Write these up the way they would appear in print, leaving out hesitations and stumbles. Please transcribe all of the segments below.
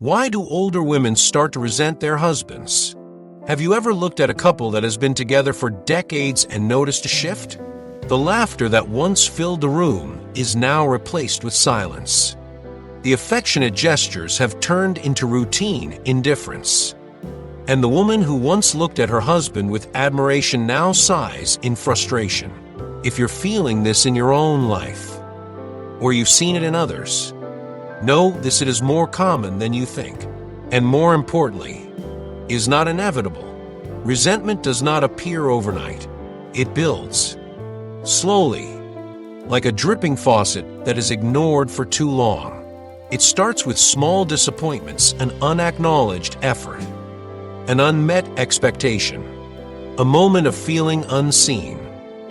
Why do older women start to resent their husbands? Have you ever looked at a couple that has been together for decades and noticed a shift? The laughter that once filled the room is now replaced with silence. The affectionate gestures have turned into routine indifference. And the woman who once looked at her husband with admiration now sighs in frustration. If you're feeling this in your own life, or you've seen it in others, know this: it is more common than you think, and more importantly, is not inevitable. Resentment does not appear overnight. It builds slowly, like a dripping faucet that is ignored for too long. It starts with small disappointments, an unacknowledged effort, an unmet expectation, a moment of feeling unseen.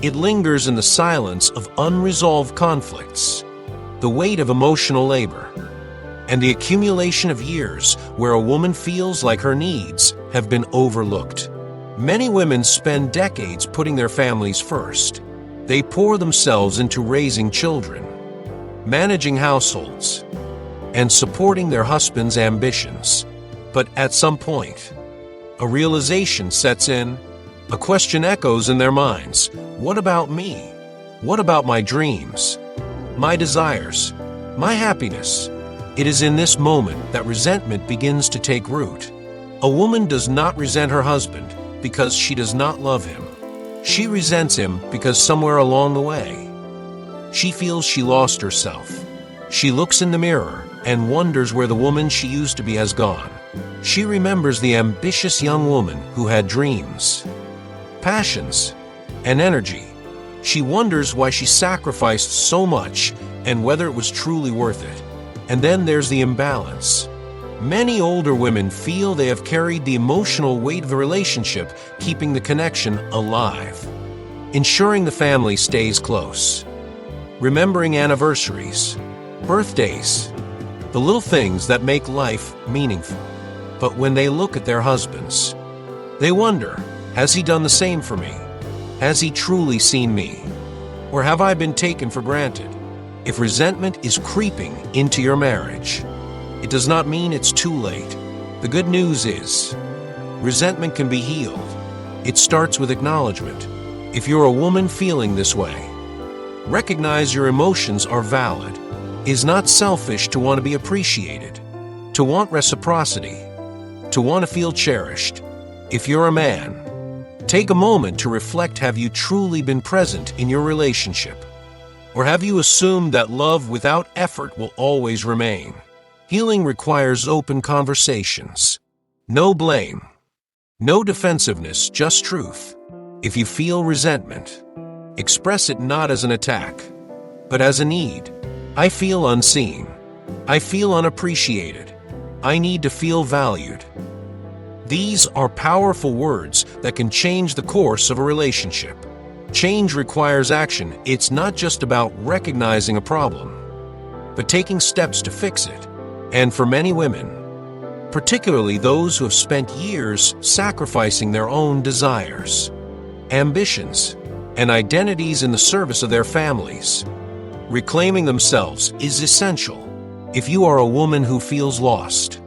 It lingers in the silence of unresolved conflicts, the weight of emotional labor, and the accumulation of years where a woman feels like her needs have been overlooked. Many women spend decades putting their families first. They pour themselves into raising children, managing households, and supporting their husband's ambitions. But at some point, a realization sets in. A question echoes in their minds: what about me? What about my dreams, my desires, my happiness? It is in this moment that resentment begins to take root. A woman does not resent her husband because she does not love him. She resents him because somewhere along the way, she feels she lost herself. She looks in the mirror and wonders where the woman she used to be has gone. She remembers the ambitious young woman who had dreams, passions, and energy. She wonders why she sacrificed so much and whether it was truly worth it. And then there's the imbalance. Many older women feel they have carried the emotional weight of the relationship, keeping the connection alive, ensuring the family stays close, remembering anniversaries, birthdays, the little things that make life meaningful. But when they look at their husbands, they wonder, has he done the same for me? Has he truly seen me? Or have I been taken for granted? If resentment is creeping into your marriage, it does not mean it's too late. The good news is, resentment can be healed. It starts with acknowledgement. If you're a woman feeling this way, recognize your emotions are valid. It is not selfish to want to be appreciated, to want reciprocity, to want to feel cherished. If you're a man, take a moment to reflect: have you truly been present in your relationship? Or have you assumed that love without effort will always remain? Healing requires open conversations. No blame, no defensiveness, just truth. If you feel resentment, express it not as an attack, but as a need. I feel unseen. I feel unappreciated. I need to feel valued. These are powerful words that can change the course of a relationship. Change requires action. It's not just about recognizing a problem, but taking steps to fix it. And for many women, particularly those who have spent years sacrificing their own desires, ambitions, and identities in the service of their families, reclaiming themselves is essential. If you are a woman who feels lost,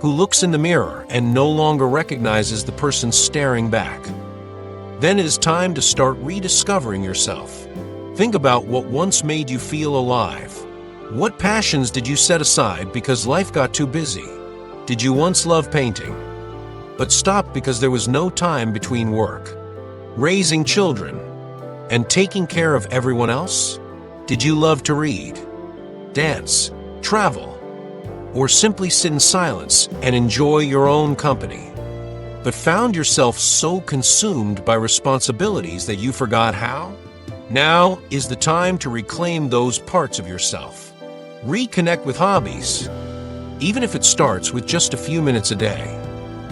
who looks in the mirror and no longer recognizes the person staring back, then it is time to start rediscovering yourself. Think about what once made you feel alive. What passions did you set aside because life got too busy? Did you once love painting, but stopped because there was no time between work, raising children, and taking care of everyone else? Did you love to read, dance, travel, or simply sit in silence and enjoy your own company, but found yourself so consumed by responsibilities that you forgot how? Now is the time to reclaim those parts of yourself. Reconnect with hobbies, even if it starts with just a few minutes a day.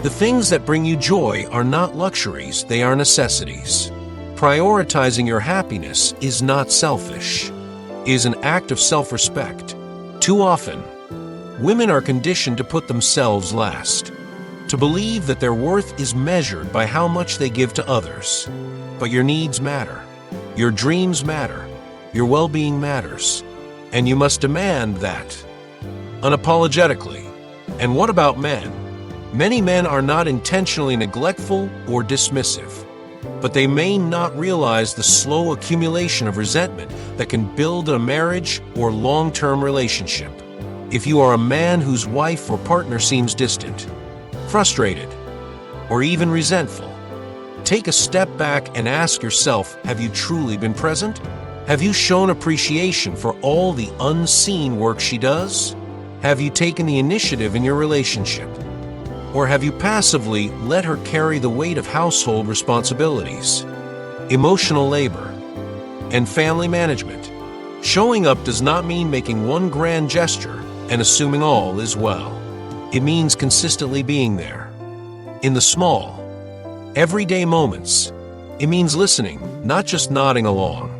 The things that bring you joy are not luxuries, they are necessities. Prioritizing your happiness is not selfish. It is an act of self-respect. Too often, women are conditioned to put themselves last, to believe that their worth is measured by how much they give to others. But your needs matter, your dreams matter, your well-being matters, and you must demand that, unapologetically. And what about men? Many men are not intentionally neglectful or dismissive, but they may not realize the slow accumulation of resentment that can build a marriage or long-term relationship. If you are a man whose wife or partner seems distant, frustrated, or even resentful, take a step back and ask yourself, have you truly been present? Have you shown appreciation for all the unseen work she does? Have you taken the initiative in your relationship? Or have you passively let her carry the weight of household responsibilities, emotional labor, and family management? Showing up does not mean making one grand gesture and assuming all is well. It means consistently being there. In the small, everyday moments, it means listening, not just nodding along,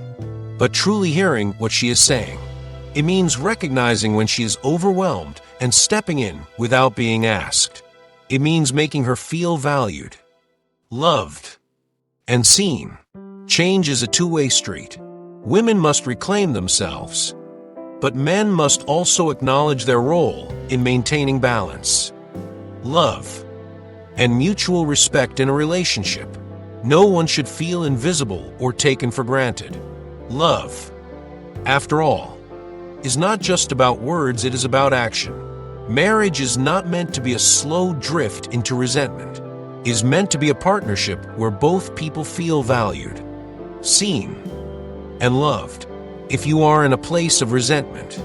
but truly hearing what she is saying. It means recognizing when she is overwhelmed and stepping in without being asked. It means making her feel valued, loved, and seen. Change is a two-way street. Women must reclaim themselves, but men must also acknowledge their role in maintaining balance, love, and mutual respect in a relationship. No one should feel invisible or taken for granted. Love, after all, is not just about words, it is about action. Marriage is not meant to be a slow drift into resentment. It is meant to be a partnership where both people feel valued, seen, and loved. If you are in a place of resentment,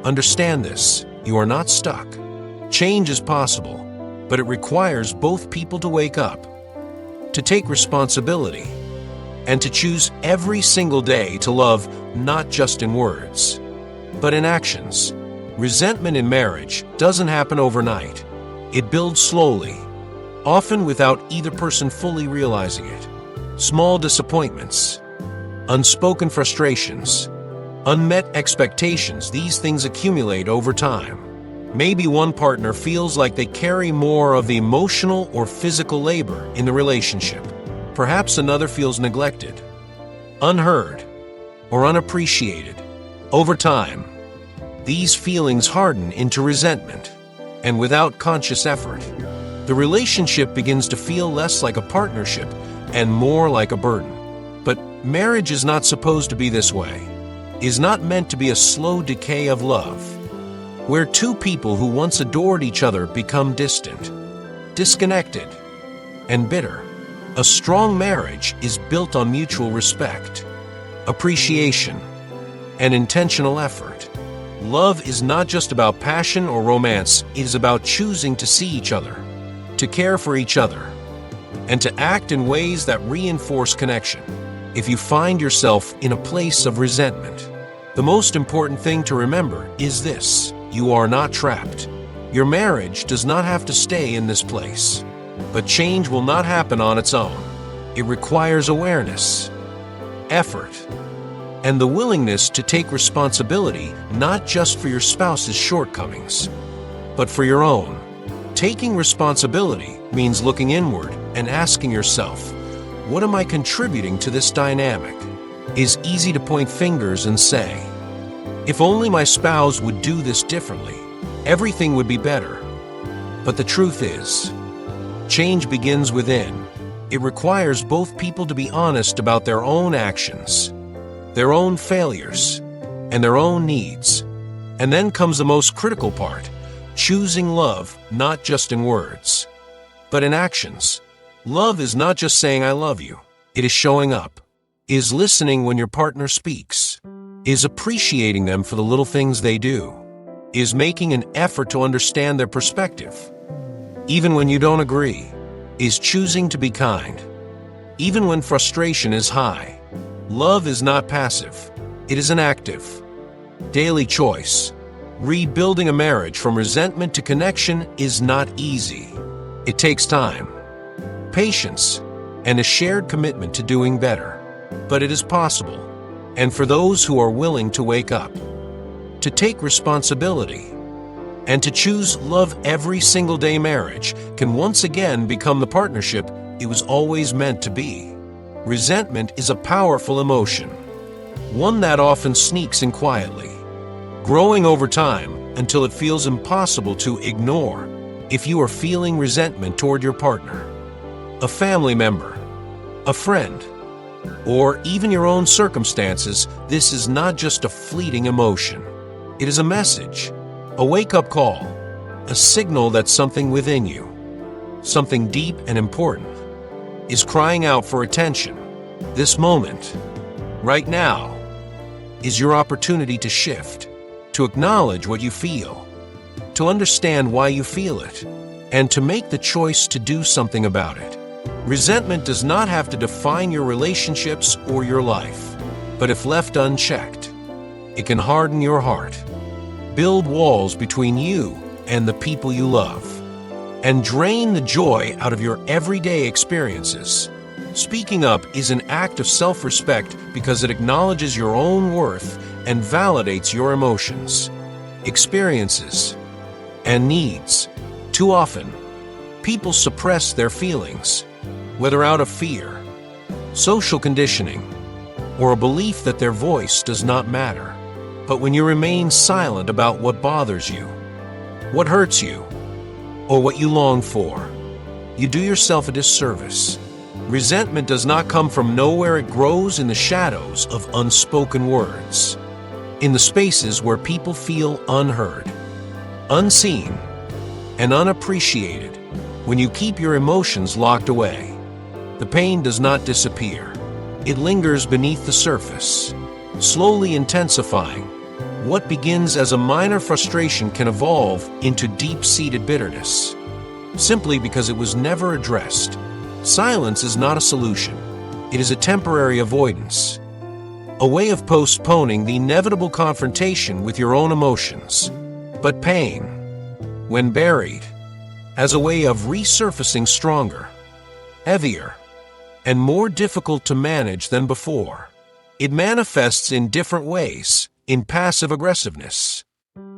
understand this: you are not stuck. Change is possible, but it requires both people to wake up, to take responsibility, and to choose every single day to love, not just in words, but in actions. Resentment in marriage doesn't happen overnight. It builds slowly, often without either person fully realizing it. Small disappointments, unspoken frustrations, unmet expectations, these things accumulate over time. Maybe one partner feels like they carry more of the emotional or physical labor in the relationship. Perhaps another feels neglected, unheard, or unappreciated. Over time, these feelings harden into resentment, and without conscious effort, the relationship begins to feel less like a partnership and more like a burden. But marriage is not supposed to be this way. It is not meant to be a slow decay of love, where two people who once adored each other become distant, disconnected, and bitter. A strong marriage is built on mutual respect, appreciation, and intentional effort. Love is not just about passion or romance, it is about choosing to see each other, to care for each other, and to act in ways that reinforce connection. If you find yourself in a place of resentment, the most important thing to remember is this: you are not trapped. Your marriage does not have to stay in this place. But change will not happen on its own. It requires awareness, effort, and the willingness to take responsibility not just for your spouse's shortcomings, but for your own. Taking responsibility means looking inward and asking yourself, what am I contributing to this dynamic? It's easy to point fingers and say, if only my spouse would do this differently, everything would be better. But the truth is, change begins within. It requires both people to be honest about their own actions, their own failures, and their own needs. And then comes the most critical part: choosing love, not just in words, but in actions. Love is not just saying I love you. It is showing up, is listening when your partner speaks, is appreciating them for the little things they do, is making an effort to understand their perspective, even when you don't agree, is choosing to be kind, even when frustration is high. Love is not passive. It is an active, daily choice. Rebuilding a marriage from resentment to connection is not easy. It takes time, patience, and a shared commitment to doing better. But it is possible. And for those who are willing to wake up, to take responsibility, and to choose love every single day, marriage can once again become the partnership it was always meant to be. Resentment is a powerful emotion, one that often sneaks in quietly, growing over time until it feels impossible to ignore If you are feeling resentment toward your partner, a family member, a friend, or even your own circumstances, this is not just a fleeting emotion. It is a message, a wake-up call, a signal that something within you, something deep and important, is crying out for attention. This moment, right now, is your opportunity to shift, to acknowledge what you feel, to understand why you feel it, and to make the choice to do something about it. Resentment does not have to define your relationships or your life, but if left unchecked, it can harden your heart, build walls between you and the people you love, and drain the joy out of your everyday experiences. Speaking up is an act of self-respect because it acknowledges your own worth and validates your emotions, experiences, and needs. Too often, people suppress their feelings, whether out of fear, social conditioning, or a belief that their voice does not matter. But when you remain silent about what bothers you, what hurts you, or what you long for, you do yourself a disservice. Resentment does not come from nowhere. It grows in the shadows of unspoken words, in the spaces where people feel unheard, unseen, and unappreciated. When you keep your emotions locked away, the pain does not disappear. It lingers beneath the surface, slowly intensifying. What begins as a minor frustration can evolve into deep-seated bitterness, simply because it was never addressed. Silence is not a solution. It is a temporary avoidance, a way of postponing the inevitable confrontation with your own emotions. But pain, when buried, has a way of resurfacing stronger, heavier, and more difficult to manage than before. It manifests in different ways, in passive aggressiveness,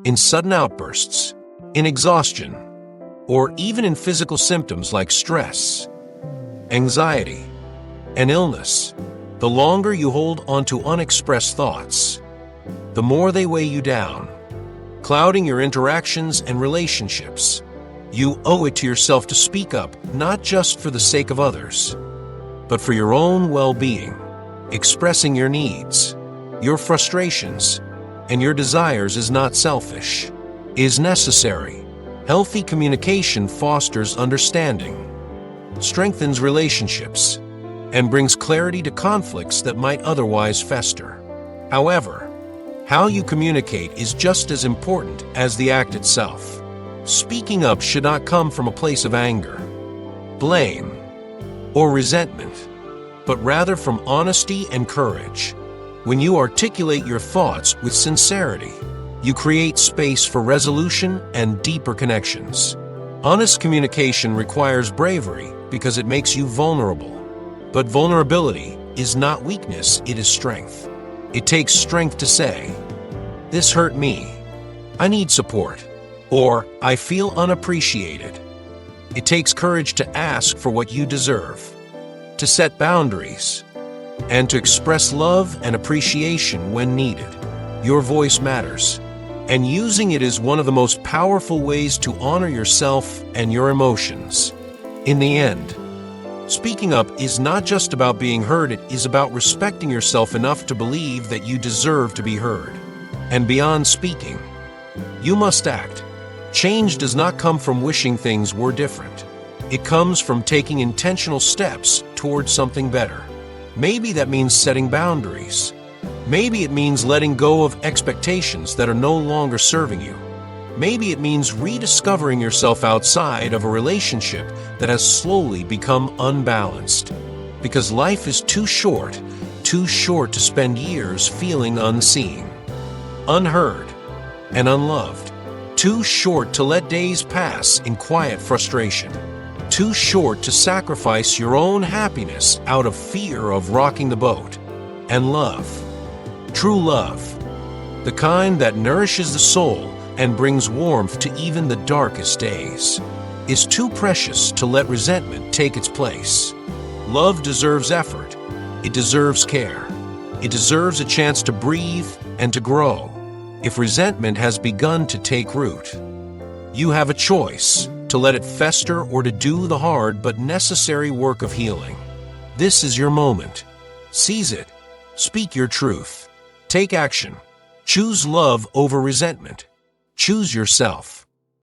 in sudden outbursts, in exhaustion, or even in physical symptoms like stress, anxiety, and illness. The longer you hold onto unexpressed thoughts, the more they weigh you down, clouding your interactions and relationships. You owe it to yourself to speak up, not just for the sake of others, but for your own well-being. Expressing your needs, your frustrations, and your desires is not selfish, it is necessary. Healthy communication fosters understanding, strengthens relationships, and brings clarity to conflicts that might otherwise fester. However, how you communicate is just as important as the act itself. Speaking up should not come from a place of anger, blame, or resentment, but rather from honesty and courage. When you articulate your thoughts with sincerity, you create space for resolution and deeper connections. Honest communication requires bravery because it makes you vulnerable. But vulnerability is not weakness, it is strength. It takes strength to say, "This hurt me. I need support," or "I feel unappreciated." It takes courage to ask for what you deserve, to set boundaries, and to express love and appreciation when needed. Your voice matters, and using it is one of the most powerful ways to honor yourself and your emotions. In the end, speaking up is not just about being heard, it is about respecting yourself enough to believe that you deserve to be heard. And beyond speaking, you must act. Change does not come from wishing things were different. It comes from taking intentional steps towards something better. Maybe that means setting boundaries. Maybe it means letting go of expectations that are no longer serving you. Maybe it means rediscovering yourself outside of a relationship that has slowly become unbalanced. Because life is too short to spend years feeling unseen, unheard, and unloved. Too short to let days pass in quiet frustration. Too short to sacrifice your own happiness out of fear of rocking the boat. And love, true love, the kind that nourishes the soul and brings warmth to even the darkest days, is too precious to let resentment take its place. Love deserves effort. It deserves care. It deserves a chance to breathe and to grow. If resentment has begun to take root, you have a choice: to let it fester or to do the hard but necessary work of healing. This is your moment. Seize it. Speak your truth. Take action. Choose love over resentment. Choose yourself.